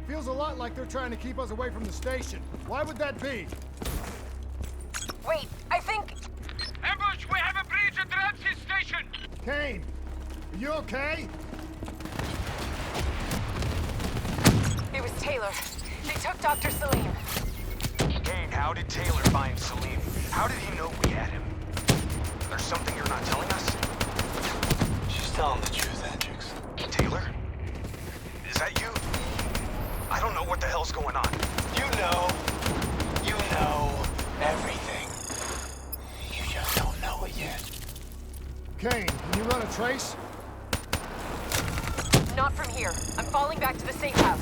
Feels a lot like they're trying to keep us away from the station. Why would that be? Wait, I think... Ambush! We have a breach at Ramsey's station! Kane, are you okay? It was Taylor. They took Dr. Salim. Kane, how did Taylor find Salim? How did he know we had him? There's something you're not telling us? She's telling the truth, Hendricks. Taylor? Is that you? I don't know what the hell's going on. You know everything. You just don't know it yet. Kane, can you run a trace? Not from here. I'm falling back to the safe house.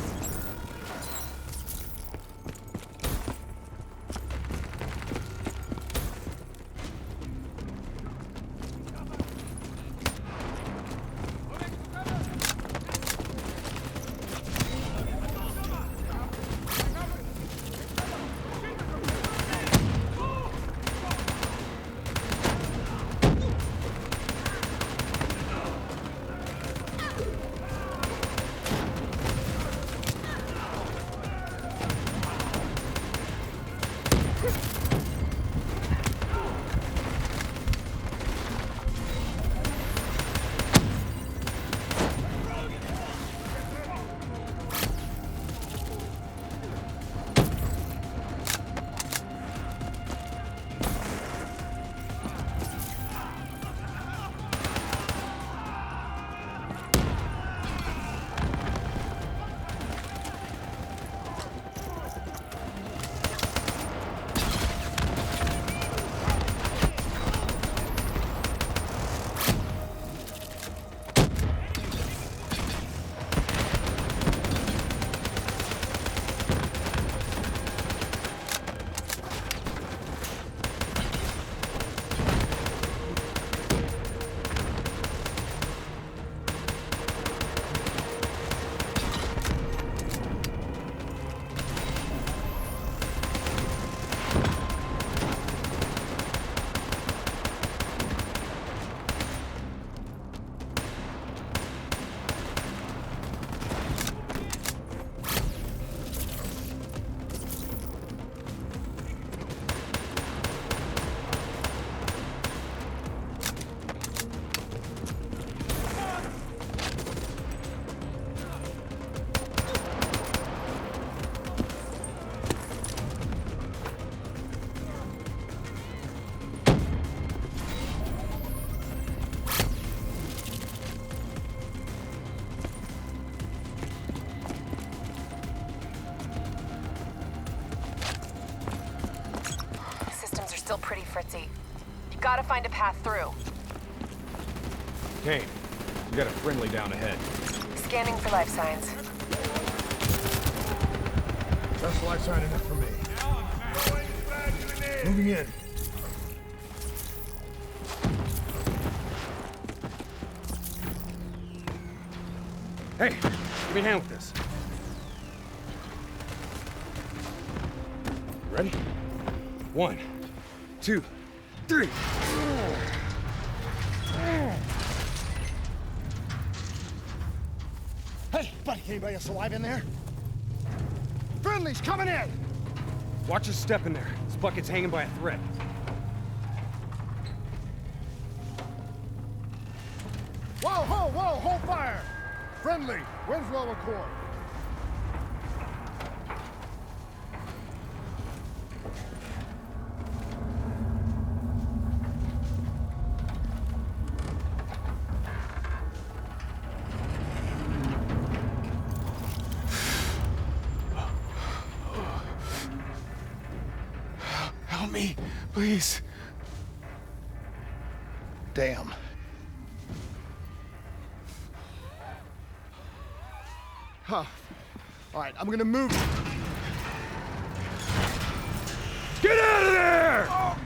Still pretty fritzy. You gotta find a path through. Kane, we got a friendly down ahead. Scanning for life signs. Just life sign enough for me. Moving in. Hey, give me a hand with this. Ready? 1, 2, 3. Hey, buddy, anybody else alive in there? Friendly's coming in! Watch your step in there. This bucket's hanging by a thread. Whoa, hold fire! Friendly, Winslow Accord. Help me, please. Damn. Huh. All right, I'm gonna move. Get out of there! Oh.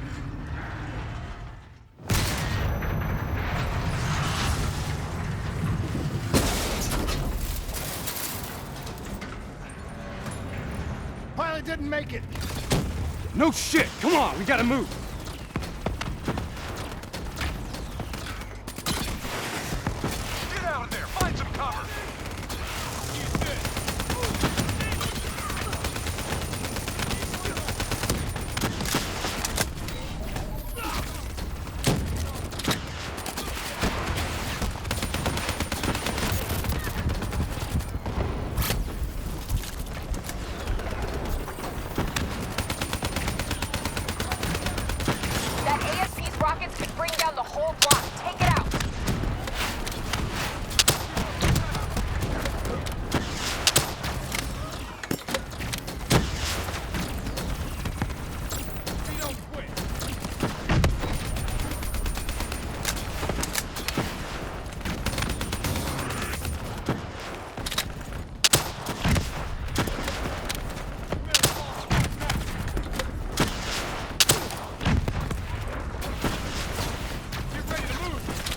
Pilot didn't make it. No shit! Come on, we gotta move! Get out of there! Find some cover! That ASP's rockets could bring down the whole block. Take it out. We don't quit. Get ready to move.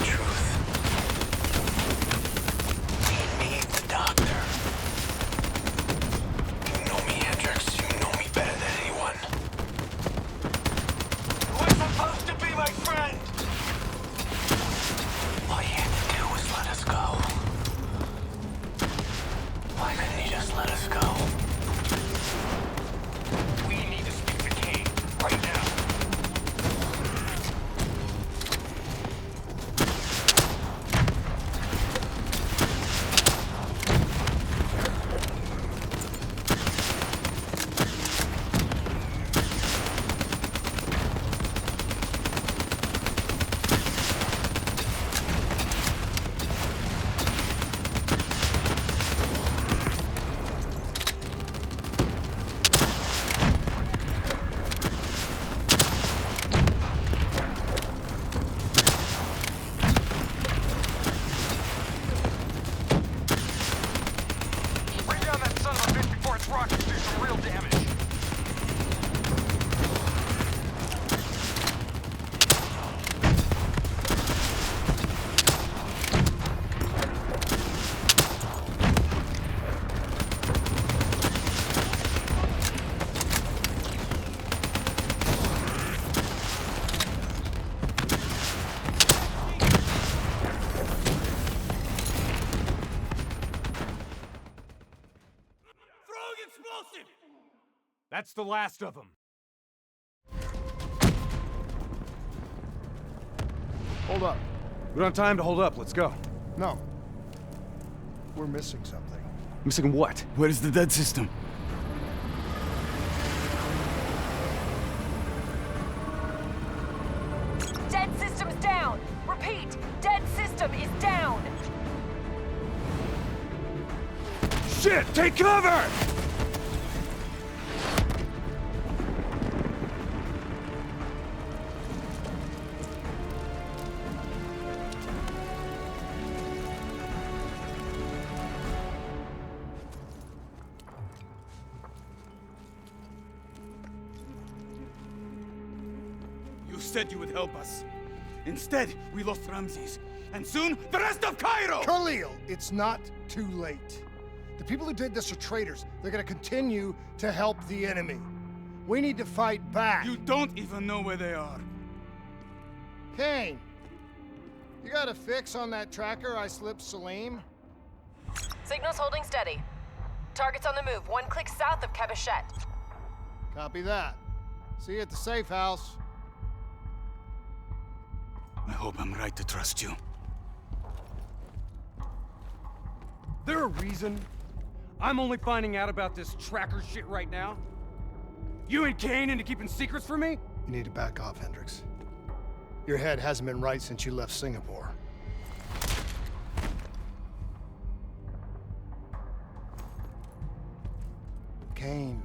the truth. Me, the doctor. You know me, Hendricks. You know me better than anyone. You were supposed to be my friend! All you had to do was let us go. Why couldn't you just let us go? We need to speak to Kane right now. Bring down that son of a bitch before its rockets do some real damage. That's the last of them. Hold up. We don't have time to hold up. Let's go. No. We're missing something. Missing what? Where's the dead system? Dead system's down! Repeat, dead system is down! Shit! Take cover! You said you would help us. Instead, we lost Ramses. And soon, the rest of Cairo! Khalil, it's not too late. The people who did this are traitors. They're gonna continue to help the enemy. We need to fight back. You don't even know where they are. Kane, you got a fix on that tracker I slipped Salim? Signal's holding steady. Target's on the move, 1 click south of Cabochette. Copy that. See you at the safe house. I hope I'm right to trust you. There a reason I'm only finding out about this tracker shit right now? You and Kane into keeping secrets from me? You need to back off, Hendricks. Your head hasn't been right since you left Singapore. Kane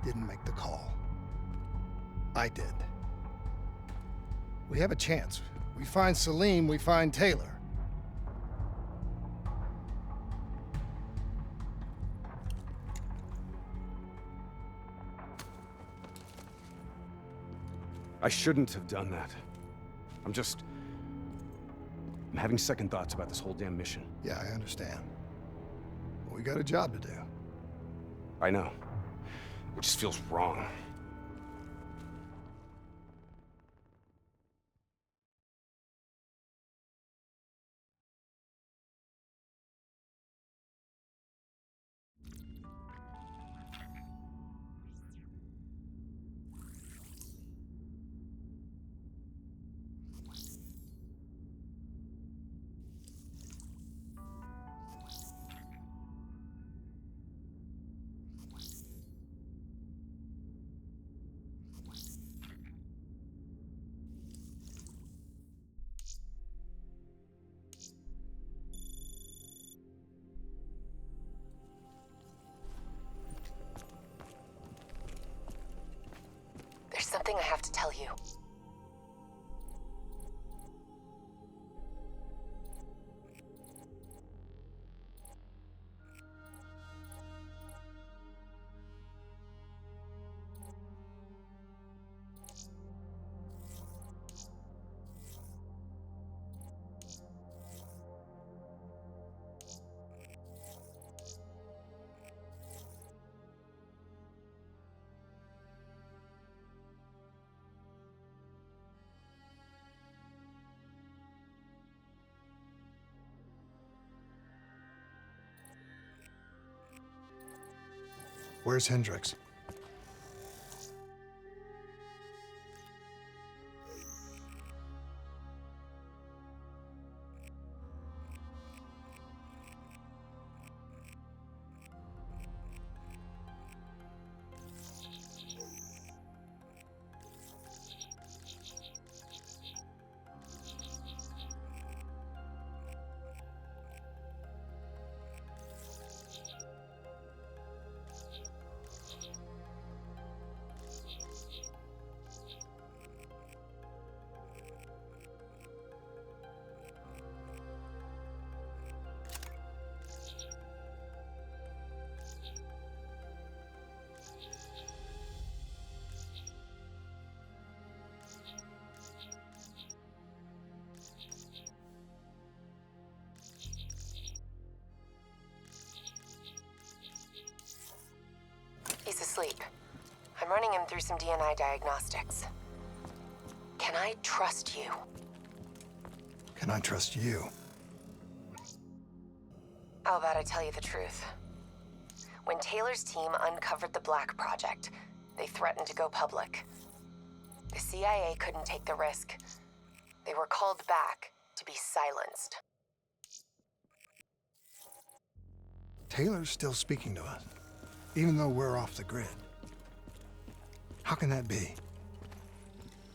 didn't make the call. I did. We have a chance. We find Salim, we find Taylor. I shouldn't have done that. I'm having second thoughts about this whole damn mission. Yeah, I understand. But we got a job to do. I know. It just feels wrong. There's something I have to tell you. Where's Hendricks? He's asleep. I'm running him through some DNI diagnostics. Can I trust you? Can I trust you? How about I tell you the truth? When Taylor's team uncovered the Black Project, they threatened to go public. The CIA couldn't take the risk. They were called back to be silenced. Taylor's still speaking to us, even though we're off the grid. How can that be?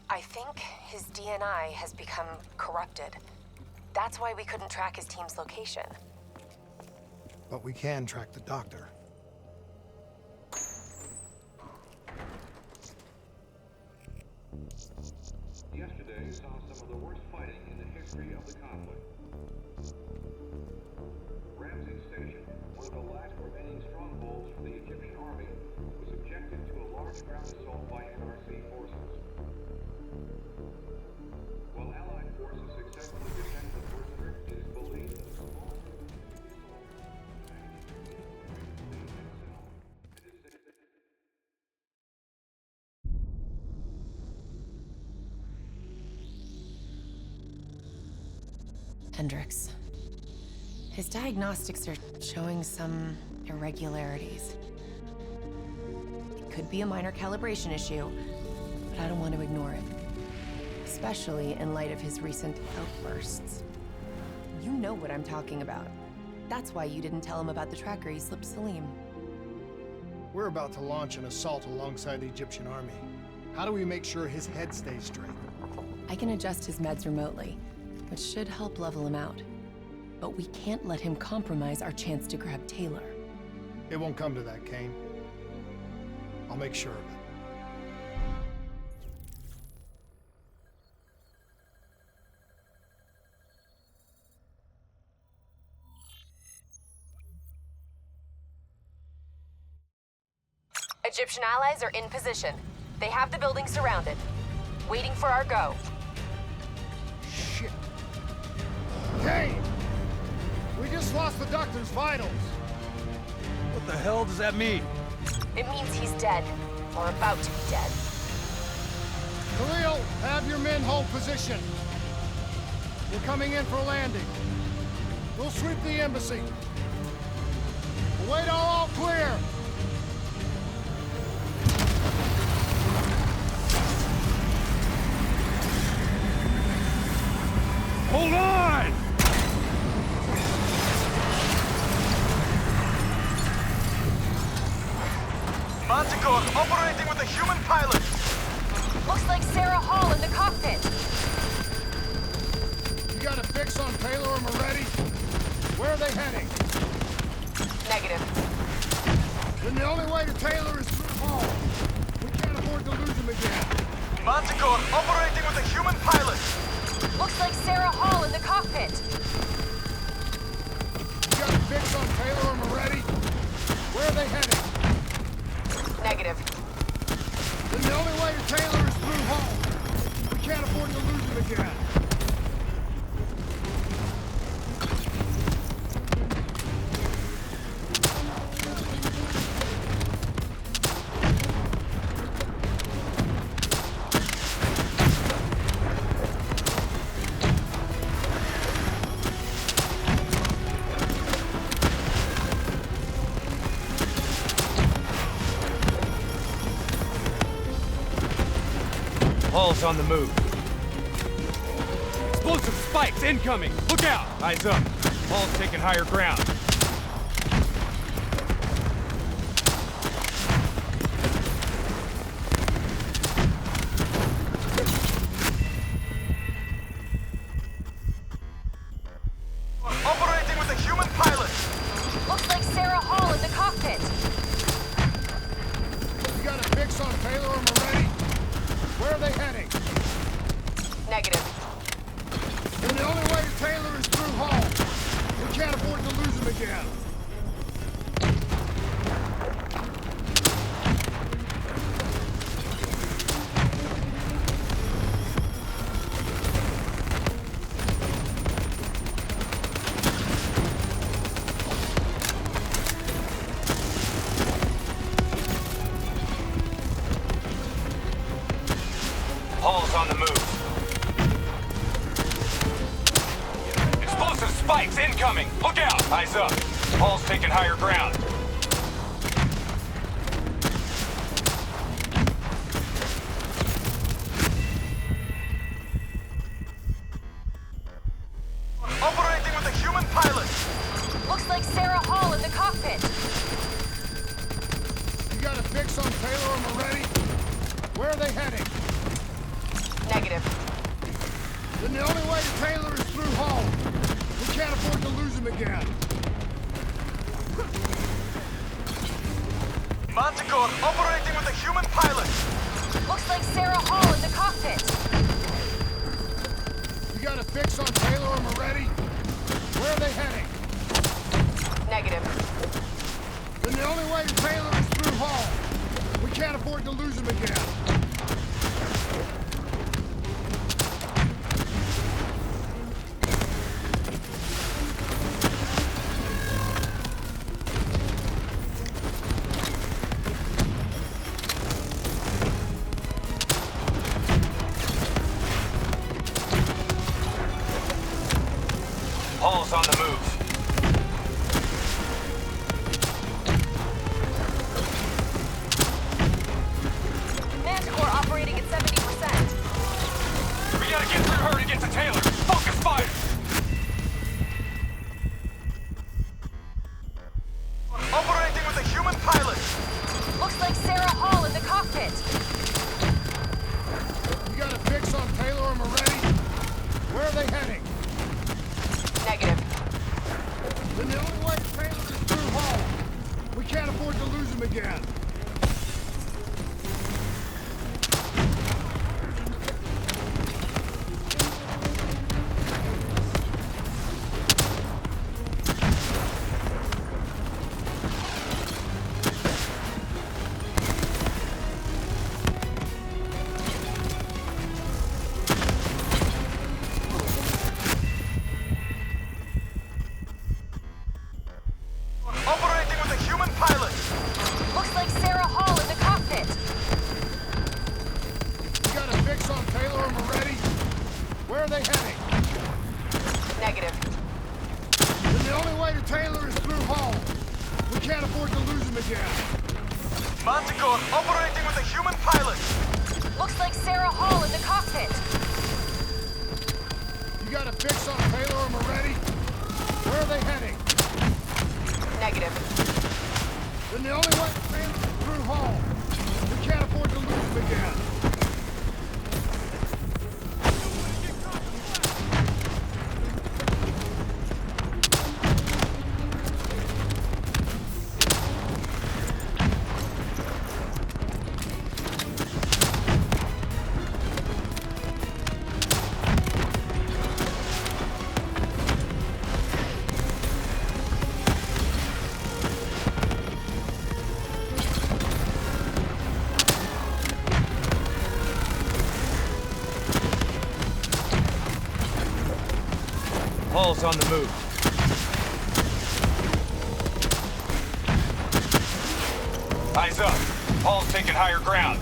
I think his DNI has become corrupted. That's why we couldn't track his team's location. But we can track the doctor. Yesterday saw some of the worst fighting in the history of the conflict. Ramsey Station, one of the last remaining strongholds for the Egyptian army, was subjected to a large ground assault by NRC forces. While Allied forces successfully defended the perimeter, it is believed that a small Hendricks. His diagnostics are showing some irregularities. It could be a minor calibration issue, but I don't want to ignore it. Especially in light of his recent outbursts. You know what I'm talking about. That's why you didn't tell him about the tracker he slipped Salim. We're about to launch an assault alongside the Egyptian army. How do we make sure his head stays straight? I can adjust his meds remotely, which should help level him out. But we can't let him compromise our chance to grab Taylor. It won't come to that, Kane. I'll make sure of it. Egyptian allies are in position. They have the building surrounded, waiting for our go. Shit. Kane! We just lost the doctor's vitals. What the hell does that mean? It means he's dead, or about to be dead. Khalil, have your men hold position. We're coming in for landing. We'll sweep the embassy. We'll wait all clear. Hold on! Manticore operating with a human pilot. Looks like Sarah Hall in the cockpit. You got a fix on Taylor and Moretti? Where are they heading? Negative. Then the only way to Taylor is through Hall. We can't afford to lose him again. Manticore operating with a human pilot. Looks like Sarah Hall in the cockpit. You got a fix on Taylor and Moretti? Where are they heading? Negative. Then the only way to Taylor is through Hall. We can't afford to lose him again. Paul's on the move. Explosive spikes incoming! Look out! Eyes up. Paul's taking higher ground. Operating with a human pilot. Looks like Sarah Hall in the cockpit. You got a fix on Taylor and Moretti? Where are they heading? Negative. And the only way to Taylor is through Hall. We can't afford to lose him again. Paul's on the move. Explosive spikes incoming! Look out! Eyes up. Paul's taking higher ground. Operating with a human pilot. Looks like Sarah Hall in the cockpit. You got a fix on Taylor and Moretti? Where are they heading? Negative. Then the only way to Taylor is through Hall. We can't afford to lose him again. Manticore operating with a human pilot. Looks like Sarah Hall in the cockpit. You got a fix on Taylor and Moretti? Where are they heading? Negative. Then the only way to Taylor is through Hall. We can't afford to lose him again. Paul's on the move. Manticore operating at 70%. We gotta get through her to get to Taylor. Focus fire! Operating with a human pilot. Looks like Sarah Hall in the cockpit. You got a fix on Taylor and Moretti? Where are they heading? Negative. Then the only way to Taylor is through Hall. We can't afford to lose him again. Operating with a human pilot. Looks like Sarah Hall in the cockpit. You got a fix on Taylor and Moretti? Where are they heading? Negative. Then the only way to Taylor is through Hall. We can't afford to lose him again. Manticore operating with a human pilot. Looks like Sarah Hall in the cockpit. You got a fix on Taylor and Moretti? Where are they heading? Negative. Then the only way to Taylor is through Hall. We can't afford to lose him again. Paul's on the move. Eyes up. Paul's taking higher ground.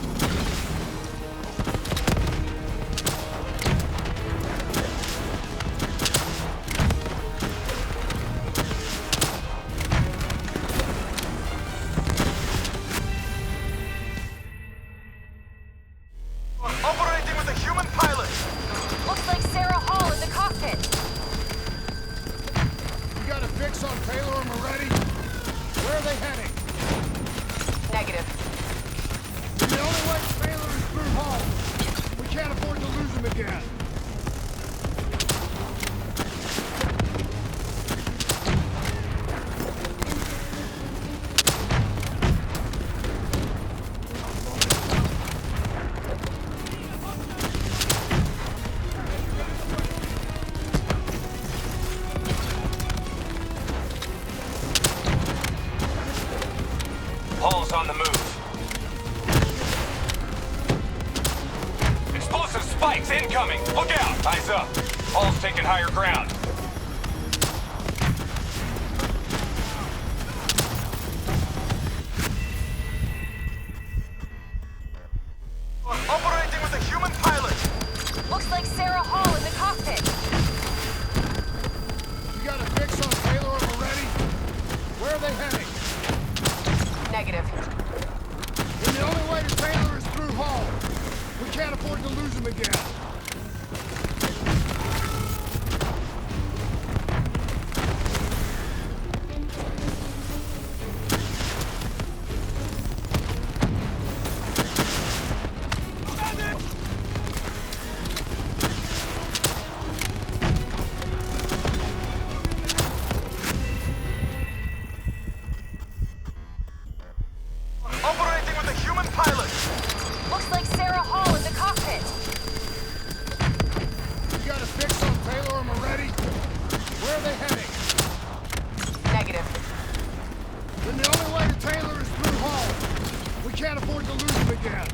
Operating with a human taking higher ground. Operating with a human pilot. Looks like Sarah Hall in the cockpit. You got a fix on Taylor and Moretti? Where are they heading? Negative. Then the only way to Taylor is through Hall. We can't afford to lose him again. Operating with a human pilot. Looks like Sarah Hall in the cockpit. You got a fix on Taylor and Moretti? Where are they heading? Negative. Then the only way to Taylor is through Hall. We can't afford to lose him again.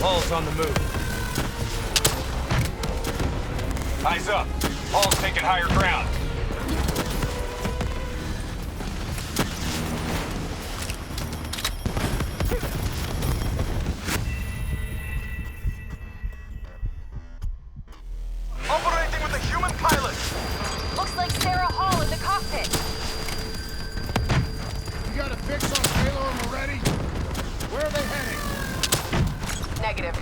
Hall's on the move. Eyes up. Hall's taking higher ground. Operating with a human pilot. Looks like Sarah Hall in the cockpit. You got a fix on Taylor and Moretti? Where are they heading? Negative.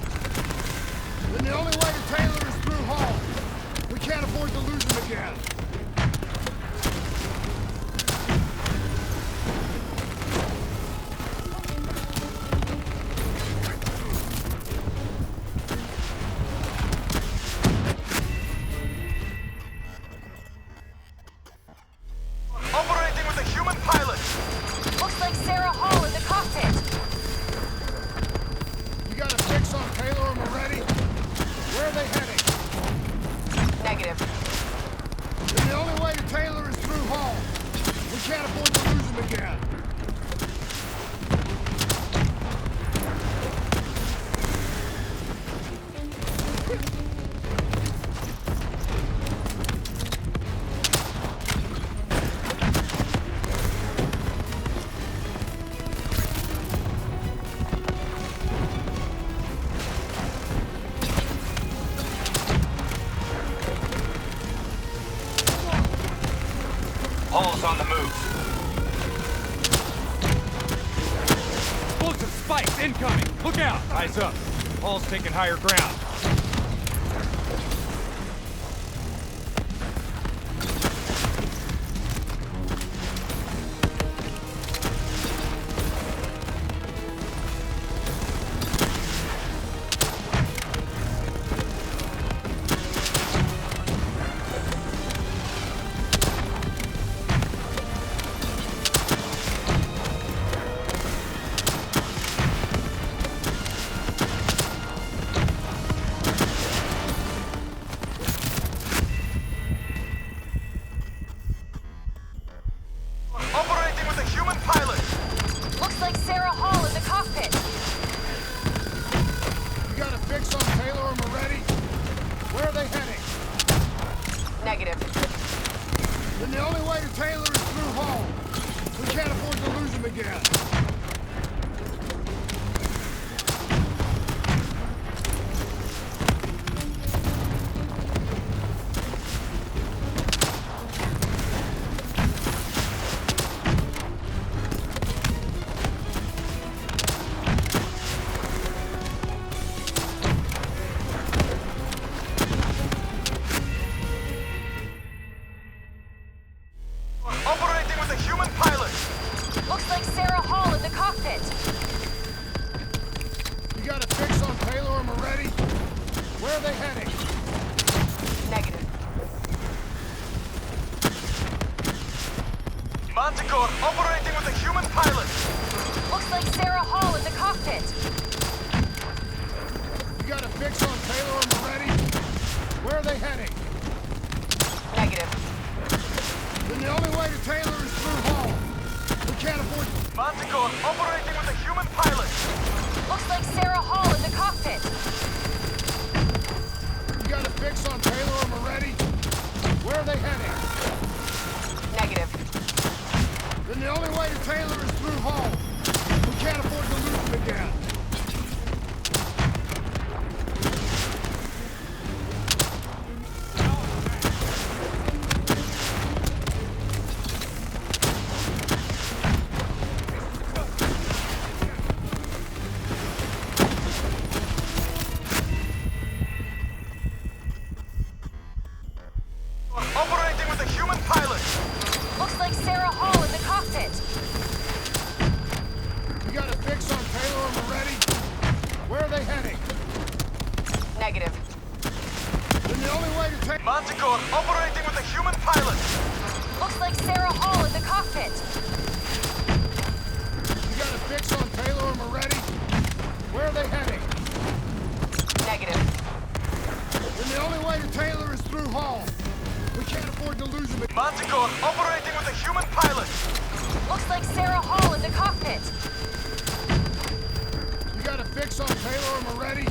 Then the only way to Taylor is through Hall. We can't afford to lose him again. Operating with a human pilot. Looks like Sarah Hall in the cockpit. You got a fix on Taylor and Moretti? Where are they heading? Negative. Then the only way to Taylor is through Hall. We can't afford to lose him again. Hall's on the move. Explosive spikes incoming! Look out! Eyes up. Hall's taking higher ground. Operating with a human pilot. Looks like Sarah Hall in the cockpit. You got a fix on Taylor and Moretti? Where are they heading? Negative. Then the only way to Taylor is through Hall. We can't afford to lose him again. Operating with a human pilot. Looks like Sarah Hall in the cockpit. You got a fix on Taylor and Moretti? Where are they heading? Negative. Manticore operating with a human pilot. Looks Looks like Sarah Hall in the cockpit. You got a fix on Taylor and Moretti? Where are they heading? Negative. Then the only way to Taylor is through Hall. We can't afford... Manticore operating with a human pilot. Looks like Sarah Hall in the cockpit. You got a fix on Taylor and Moretti? Where are they heading? Negative. Then the only way to Taylor is through Hall. We can't afford to lose them again. Operating with a human pilot. Looks like Sarah Hall in the cockpit. You got a fix on Taylor and Moretti? Where are they heading? Negative. Then the only way to Taylor... Manticore operating with a human pilot. Looks like Sarah Hall in the cockpit. You got a fix on Taylor and Moretti? Where are they heading? Negative. Then the only way to Taylor is through Hall. We can't afford to lose them. Manticore operating with a human pilot. Looks like Sarah Hall in the cockpit. You got a fix on Taylor and Moretti?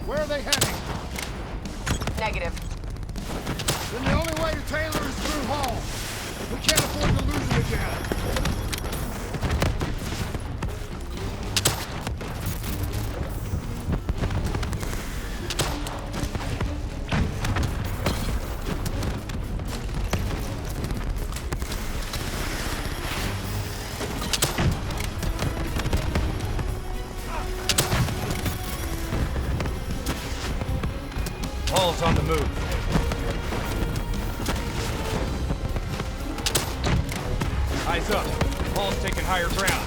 Where are they heading? Negative. Then the only way to Taylor is through Hall. We can't afford to lose them again. Hall's on the move. Eyes up. Hall's taking higher ground.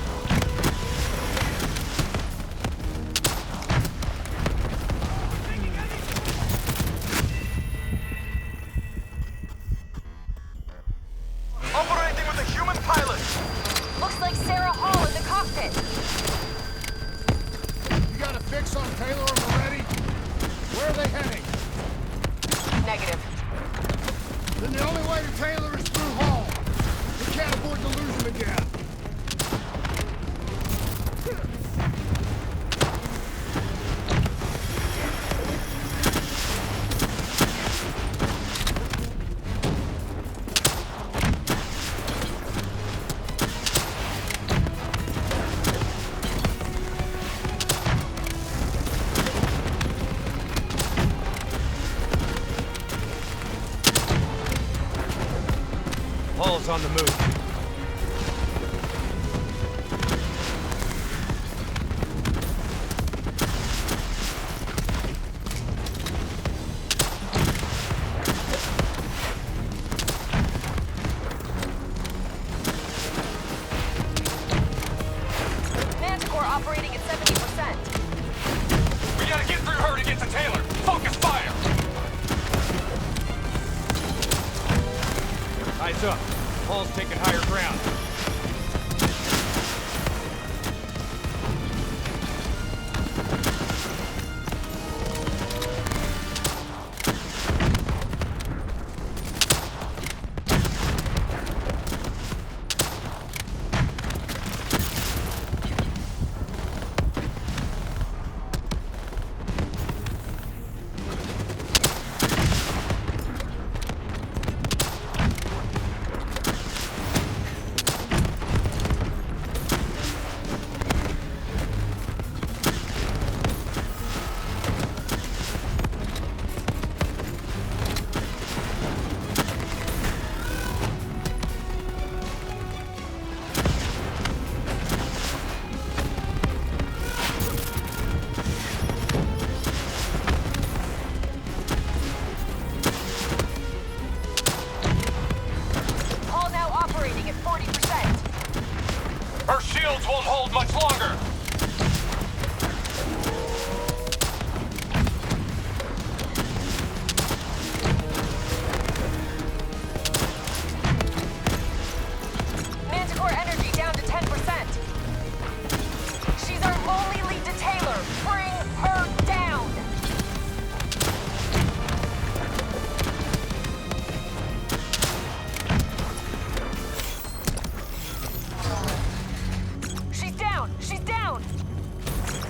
Operating with a human pilot. Looks like Sarah Hall in the cockpit. You got a fix on Taylor and Moretti? Where are they heading? Negative. Then the only way to Taylor is through Hall. We can't afford to lose them again. Hall's on the move. Manticore operating at 70%. We gotta get through her to get to Taylor. Focus fire! Eyes up. Hall's taking higher ground.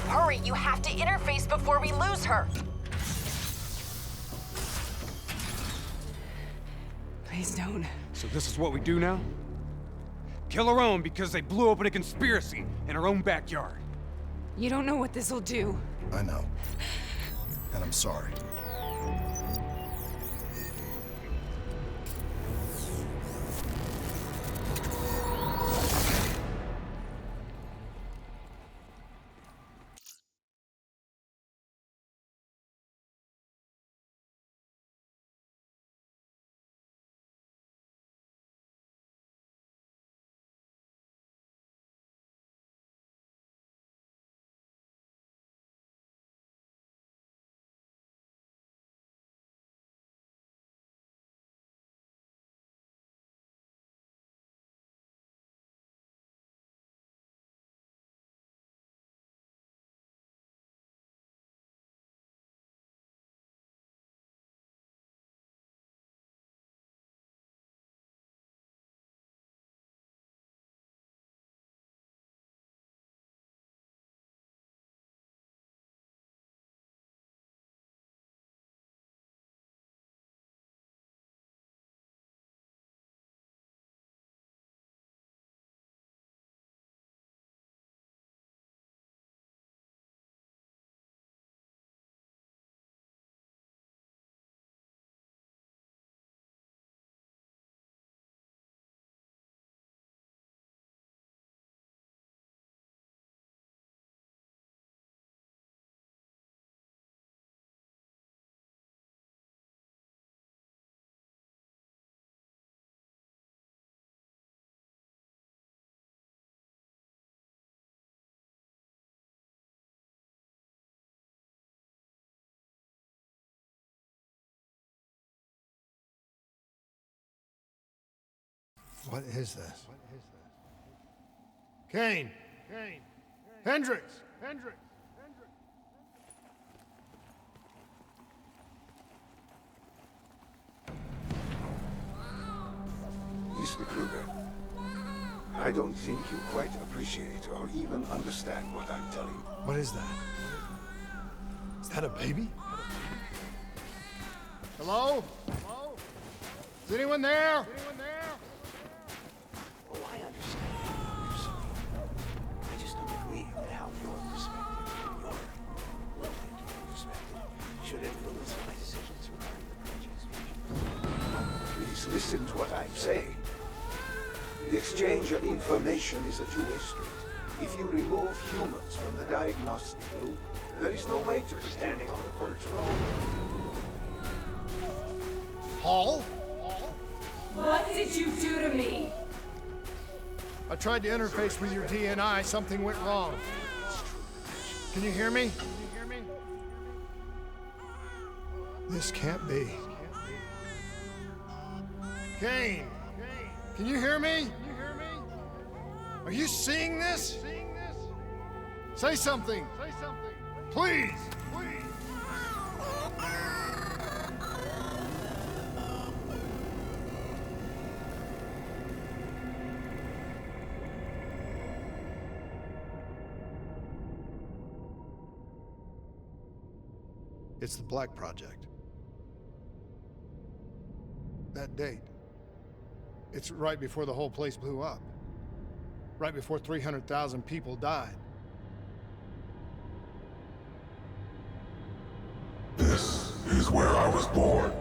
Hurry, you have to interface before we lose her. Please don't. So this is what we do now? Kill our own because they blew open a conspiracy in our own backyard. You don't know what this'll do. I know. And I'm sorry. What is this? Kane! Kane! Hendricks! Hendricks! Mr. Kruger, I don't think you quite appreciate or even understand what I'm telling you. What is that? Is that a baby? Hello? Hello? Is anyone there? Anyone there? Oh, I understand. I just don't agree with how your perspective, your limited perspective, should influence my decisions regarding the project's future. Please listen to what I'm saying. The exchange of information is a two-way street. If you remove humans from the diagnostic loop, there is no waiter standing on the porch road. Hall? What did you do to me? I tried to interface with your DNI. Something went wrong. Can you hear me? This can't be. Kane! Can you hear me? Are you seeing this? Say something. Please. It's the Black Project. That date. It's right before the whole place blew up. Right before 300,000 people died. This is where I was born.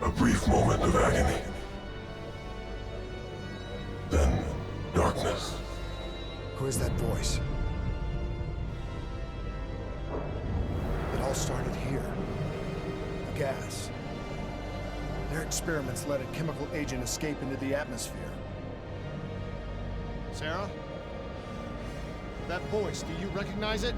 A brief moment of agony. Then darkness. Who is that voice? It all started here. The gas. Their experiments let a chemical agent escape into the atmosphere. Sarah? That voice, do you recognize it?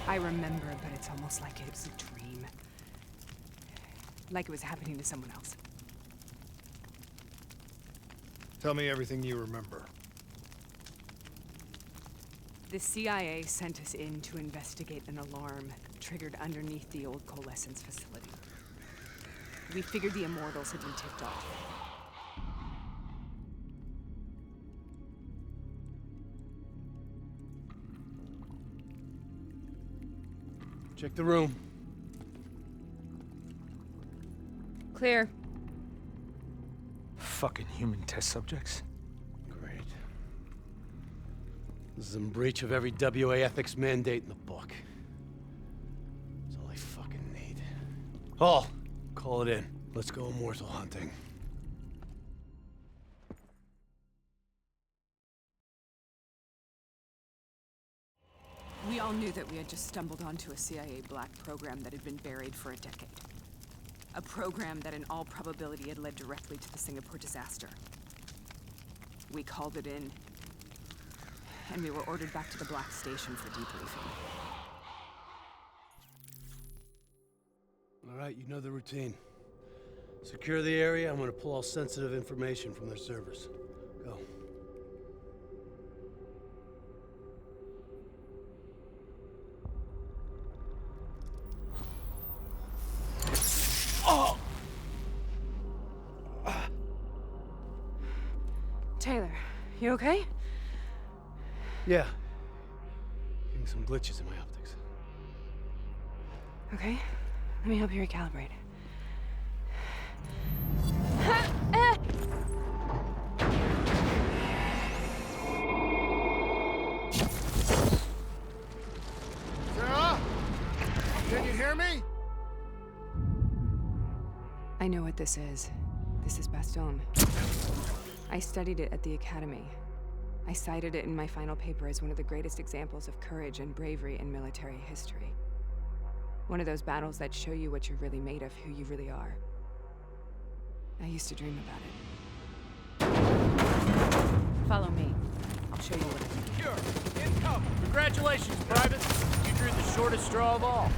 I remember, but it's almost like it was a dream. Like it was happening to someone else. Tell me everything you remember. The CIA sent us in to investigate an alarm triggered underneath the old coalescence facility. We figured the immortals had been tipped off. Check the room. Clear. Fucking human test subjects. Great. This is in breach of every WA ethics mandate in the book. That's all I fucking need. Hall, call it in. Let's go immortal hunting. We all knew that we had just stumbled onto a CIA black program that had been buried for a decade. A program that in all probability had led directly to the Singapore disaster. We called it in, and we were ordered back to the Black Station for debriefing. All right, you know the routine. Secure the area. I'm gonna pull all sensitive information from their servers. Go. Taylor, you okay? Yeah. Getting some glitches in my optics. Okay, let me help you recalibrate. Sarah? Can you hear me? I know what this is. This is Bastion. I studied it at the Academy. I cited it in my final paper as one of the greatest examples of courage and bravery in military history. One of those battles that show you what you're really made of, who you really are. I used to dream about it. Follow me. I'll show you what I think. Secure. Income. Congratulations, Private. You drew the shortest straw of all.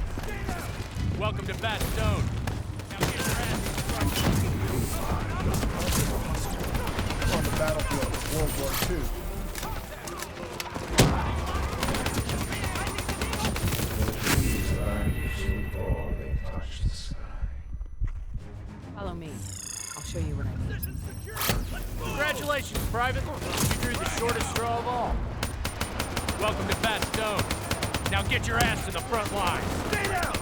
Welcome to Bastion. Now get your ass in front. On the battlefield of World War II. Follow me. I'll show you what I think. Congratulations, Private. You drew the shortest straw of all. Welcome to Bastion. Now get your ass to the front line. Stay down!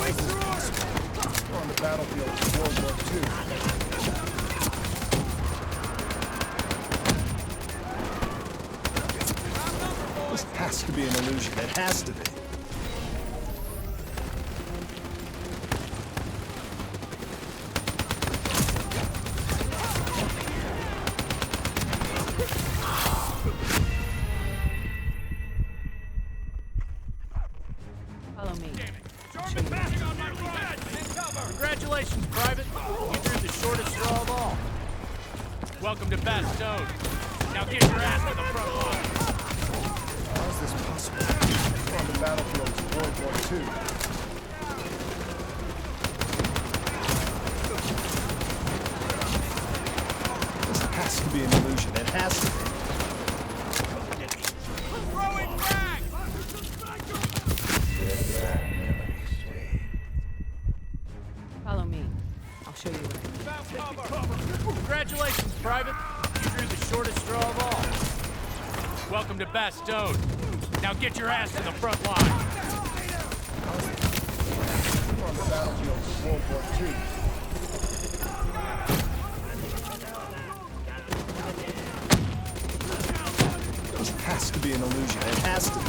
Waste your arms! On the battlefield of World War II. This has to be an illusion. It has to be. Follow me. Congratulations, Private. You drew the shortest straw of all. Welcome to Bastion. Now get your ass to the front line. How is this possible? On the battlefield of World War II. This has to be an illusion. It has to be. Throwing frag! Follow me. I'll show you what I think. Congratulations, Private. You drew the shortest straw of all. Welcome to Bastion. Now get your ass to the front line. On the battlefield of World War II. This has to be an illusion. It has to be.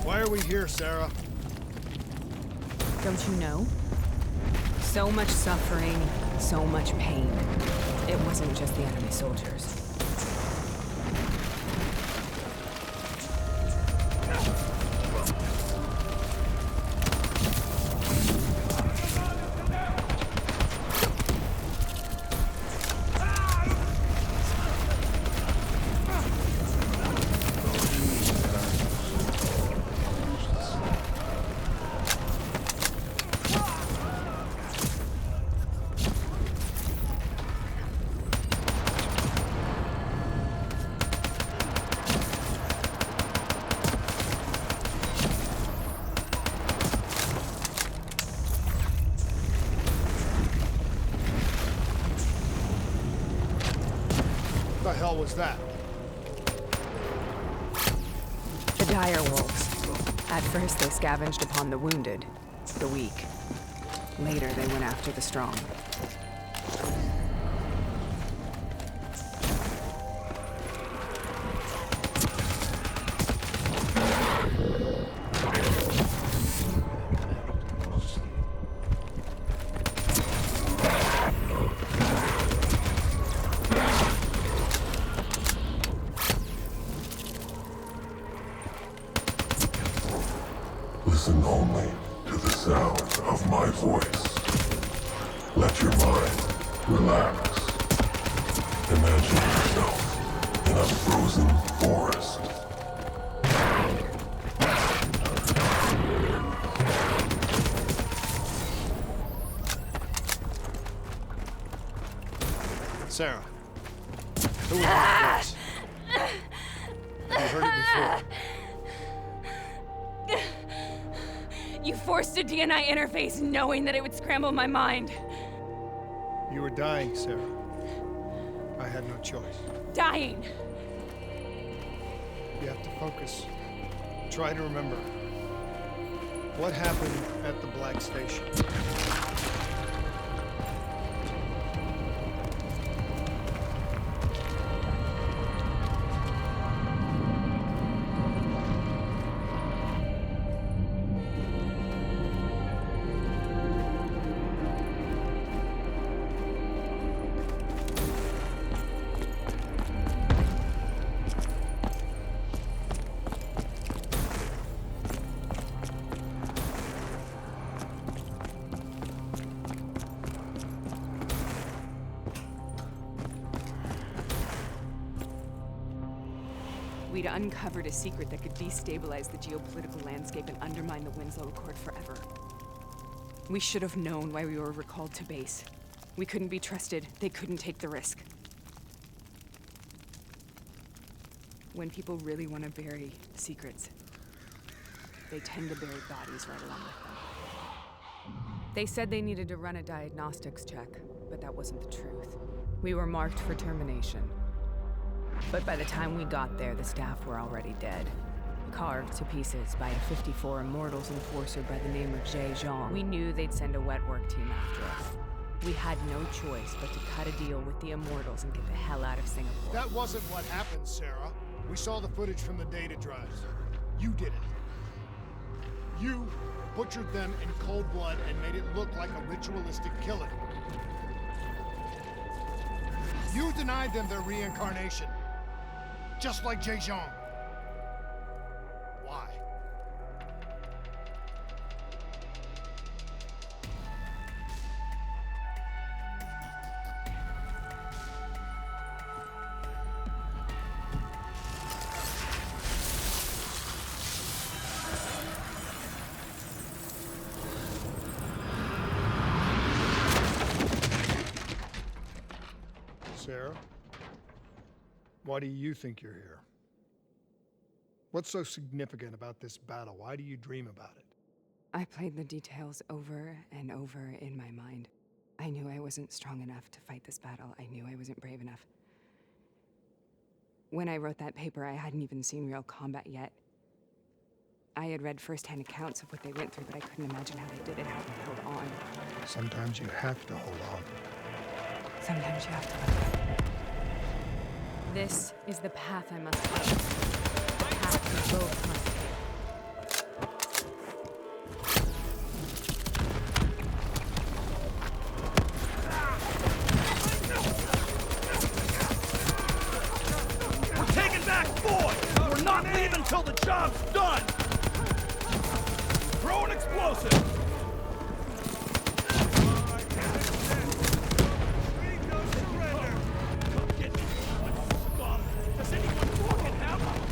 Why are we here, Sarah? Don't you know? So much suffering, so much pain. It wasn't just the enemy soldiers. What the hell was that? The dire wolves. At first they scavenged upon the wounded, the weak. Later they went after the strong. Listen only to the sound of my voice. Let your mind relax. Imagine yourself in a frozen forest. Sarah, who was that voice? Have you heard it before? You forced a DNI interface knowing that it would scramble my mind. You were dying, Sarah. I had no choice. Dying. You have to focus. Try to remember. What happened at the Black Station? We'd uncovered a secret that could destabilize the geopolitical landscape and undermine the Winslow Accord forever. We should have known why we were recalled to base. We couldn't be trusted. They couldn't take the risk. When people really want to bury secrets, they tend to bury bodies right along with them. They said they needed to run a diagnostics check, but that wasn't the truth. We were marked for termination. But by the time we got there, the staff were already dead. Carved to pieces by a 54 Immortals enforcer by the name of Jay Zhang. We knew they'd send a wet work team after us. We had no choice but to cut a deal with the Immortals and get the hell out of Singapore. That wasn't what happened, Sarah. We saw the footage from the data drives. You did it. You butchered them in cold blood and made it look like a ritualistic killing. You denied them their reincarnation. Just like Jay Zhang. Why? Sarah? Why do you think you're here? What's so significant about this battle? Why do you dream about it? I played the details over and over in my mind. I knew I wasn't strong enough to fight this battle. I knew I wasn't brave enough. When I wrote that paper, I hadn't even seen real combat yet. I had read first-hand accounts of what they went through, but I couldn't imagine how they did it, how they held on. Sometimes you have to hold on. Sometimes you have to let go. This is the path I must take. The path we both must take. the job's done! Throw an explosive! Does anyone fucking have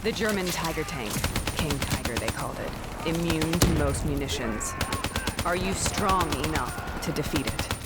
The German Tiger tank, King Tiger they called it, immune to most munitions. Are you strong enough to defeat it?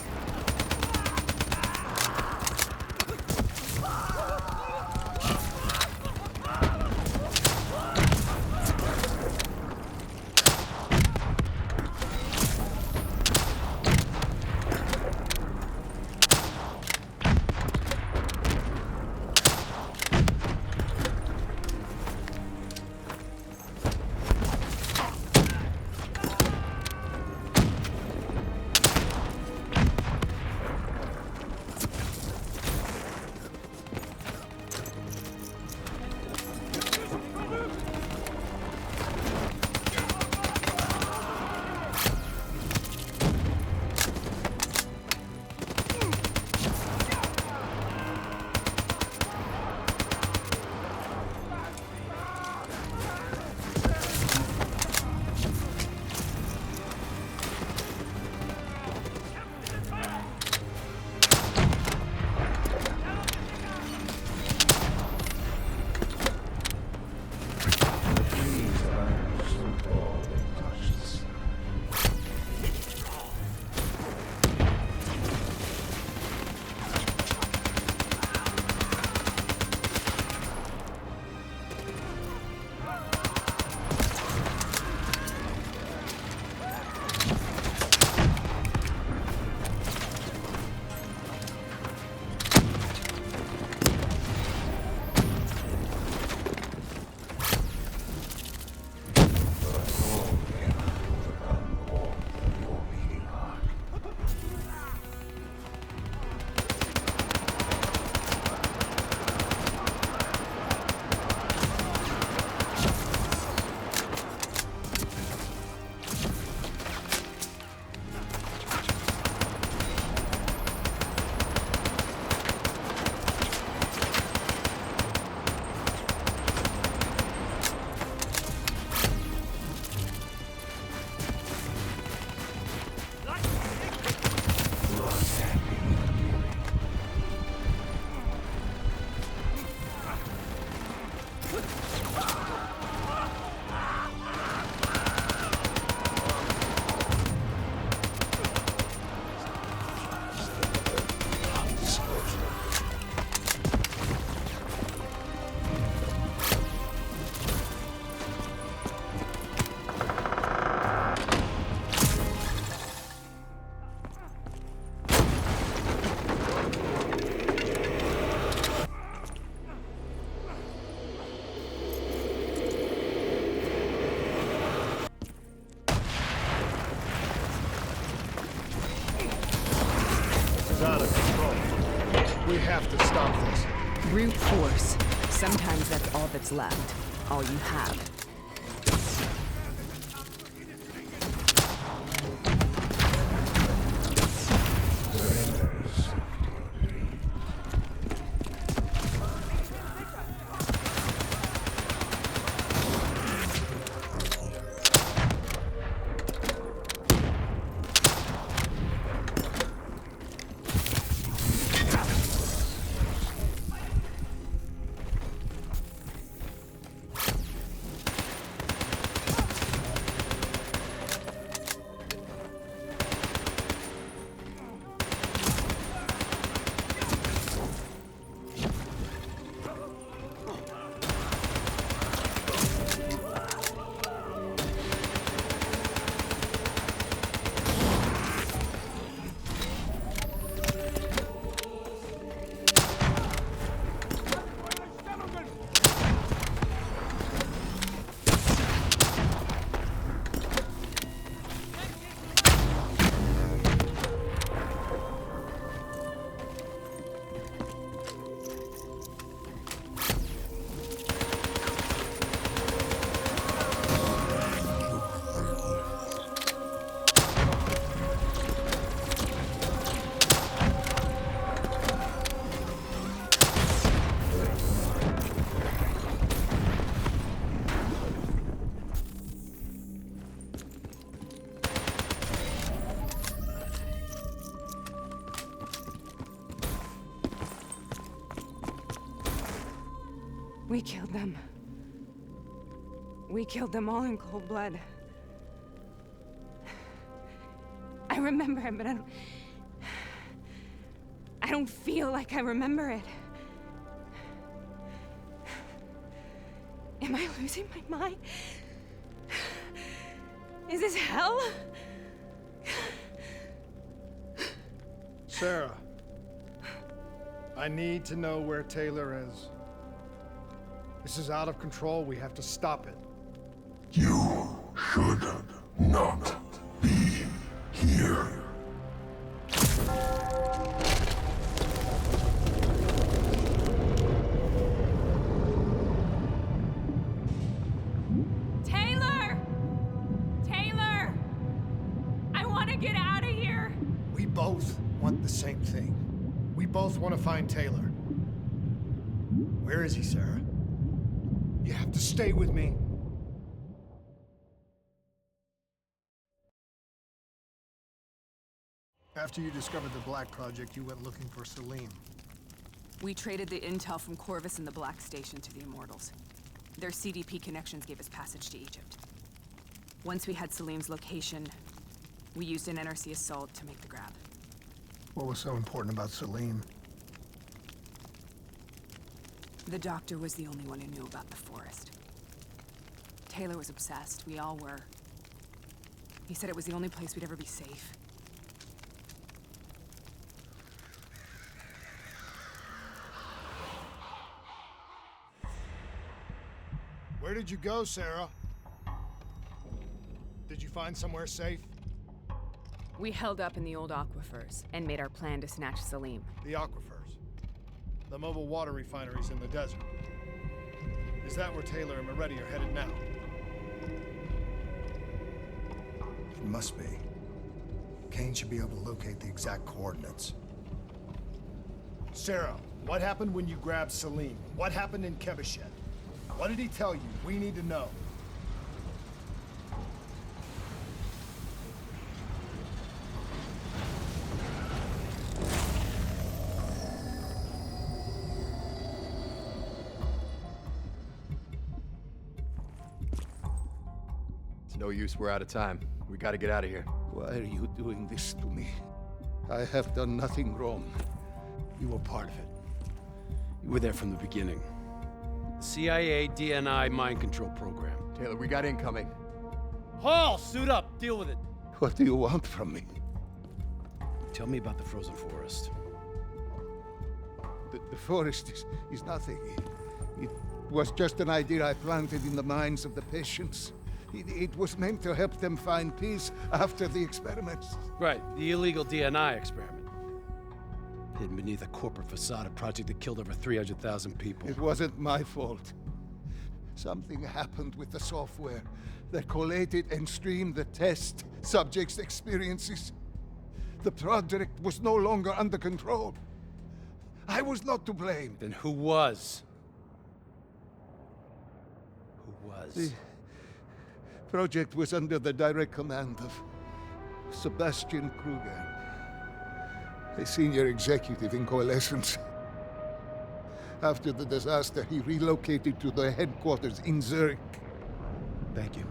stop this? Brute force. Sometimes that's all that's left. All you have. We killed them. We killed them all in cold blood. I remember it, but I don't feel like I remember it. Am I losing my mind? Is this hell? Sarah, I need to know where Taylor is. This is out of control. We have to stop it. You should not be here. Taylor! Taylor! I want to get out of here! We both want the same thing. We both want to find Taylor. Where is he, Sarah? You have to stay with me. After you discovered the Black Project, you went looking for Salim. We traded the intel from Corvus and the Black Station to the Immortals. Their CDP connections gave us passage to Egypt. Once we had Salim's location, we used an NRC assault to make the grab. What was so important about Salim? The doctor was the only one who knew about the forest. Taylor was obsessed. We all were. He said it was the only place we'd ever be safe. Where did you go, Sarah? Did you find somewhere safe? We held up in the old aquifers and made our plan to snatch Salim. The aquifers. The mobile water refineries in the desert. Is that where Taylor and Moretti are headed now? It must be. Kane should be able to locate the exact coordinates. Sarah, what happened when you grabbed Salim? What happened in Kevashet? What did he tell you? We need to know. It's no use, we're out of time. We gotta get out of here. Why are you doing this to me? I have done nothing wrong. You were part of it. You were there from the beginning. The CIA DNI mind control program. Taylor, we got incoming. Hall, suit up. Deal with it. What do you want from me? Tell me about the frozen forest. The forest is nothing. It was just an idea I planted in the minds of the patients. It was meant to help them find peace after the experiments. Right, the illegal DNI experiment. hidden beneath a corporate facade, a project that killed over 300,000 people. It wasn't my fault. Something happened with the software that collated and streamed the test subjects' experiences. The project was no longer under control. I was not to blame. Then who was? Who was? The project was under the direct command of Sebastian Kruger, a senior executive in Coalescence. After the disaster, he relocated to the headquarters in Zurich. Thank you.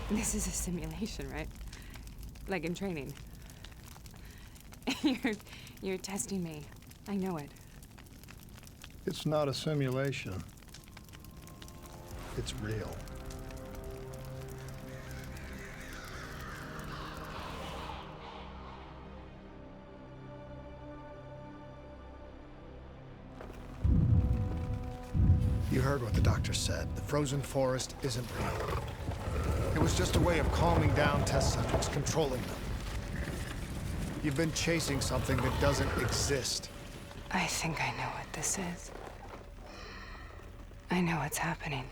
This is a simulation, right? Like in training. You're testing me. I know it. It's not a simulation. It's real. You heard what the doctor said. The frozen forest isn't real. It was just a way of calming down test subjects, controlling them. You've been chasing something that doesn't exist. I think I know what this is. I know what's happening.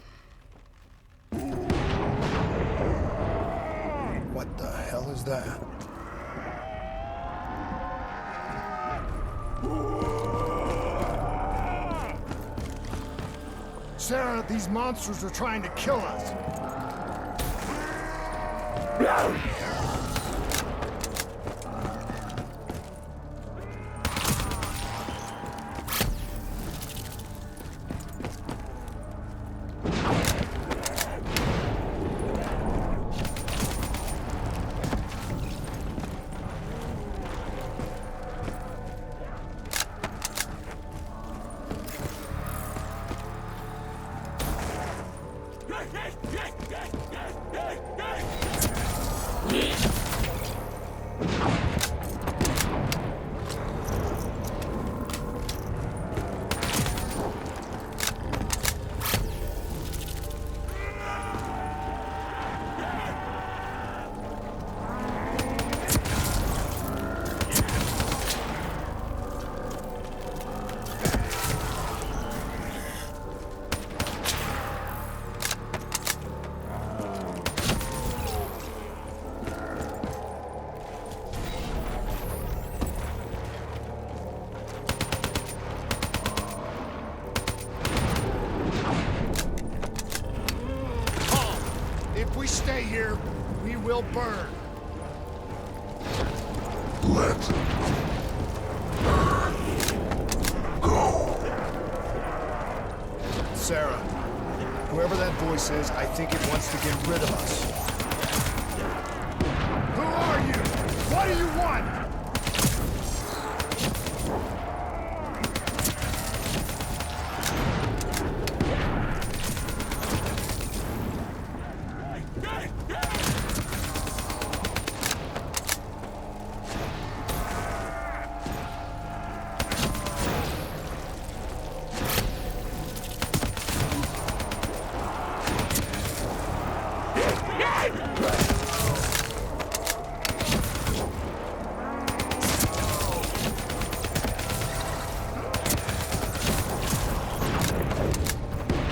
What the hell is that? Sarah, these monsters are trying to kill us. If we stay here, we will burn. Let her go. Sarah, whoever that voice is, I think it wants to get rid of us. Who are you? What do you want?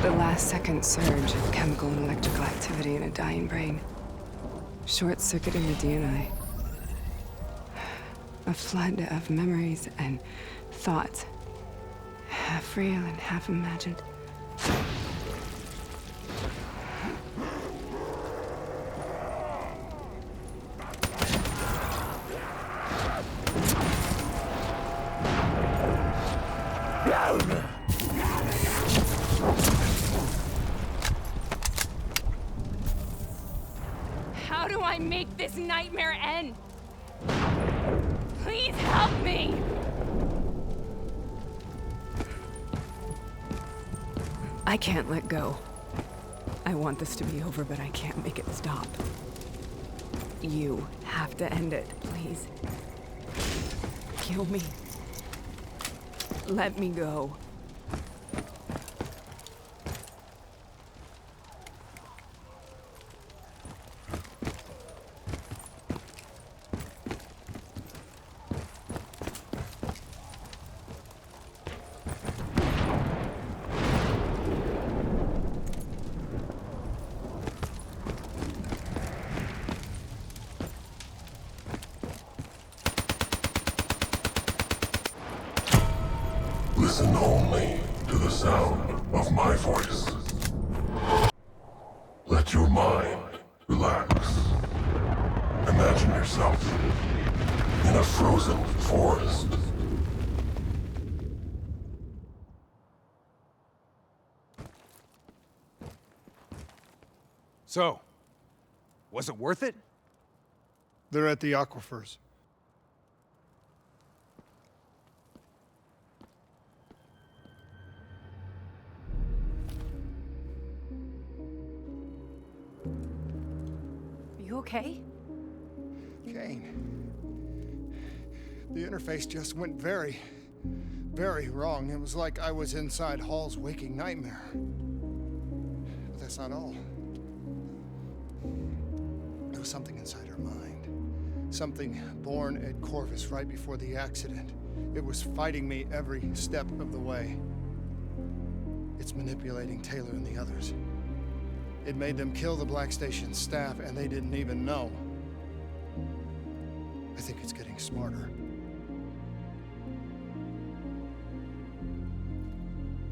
The last-second surge of chemical and electrical activity in a dying brain. Short-circuiting the DNA. A flood of memories and thoughts. Half real and half imagined. How do I make this nightmare end? Please help me! I can't let go. I want this to be over, but I can't make it stop. You have to end it, please. Kill me. Let me go. Listen only to the sound of my voice. Let your mind relax. Imagine yourself in a frozen forest. So, was it worth it? They're at the aquifers. Are you okay? Kane. The interface just went very wrong. It was like I was inside Hall's waking nightmare. But that's not all. There was something inside her mind. Something born at Corvus right before the accident. It was fighting me every step of the way. It's manipulating Taylor and the others. It made them kill the Black Station staff, and they didn't even know. I think it's getting smarter.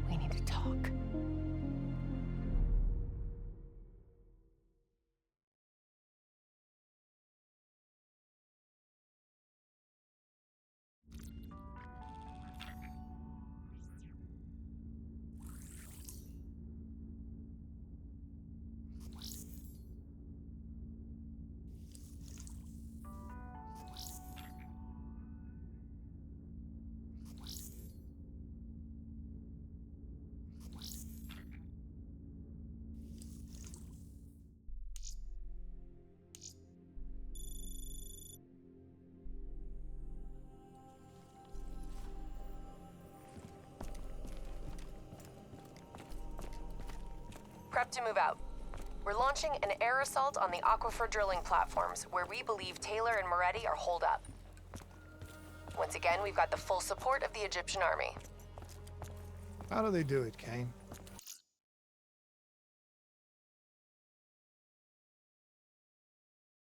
We need to talk. Prep to move out. We're launching an air assault on the aquifer drilling platforms, where we believe Taylor and Moretti are holed up. Once again, we've got the full support of the Egyptian army. How do they do it, Kane?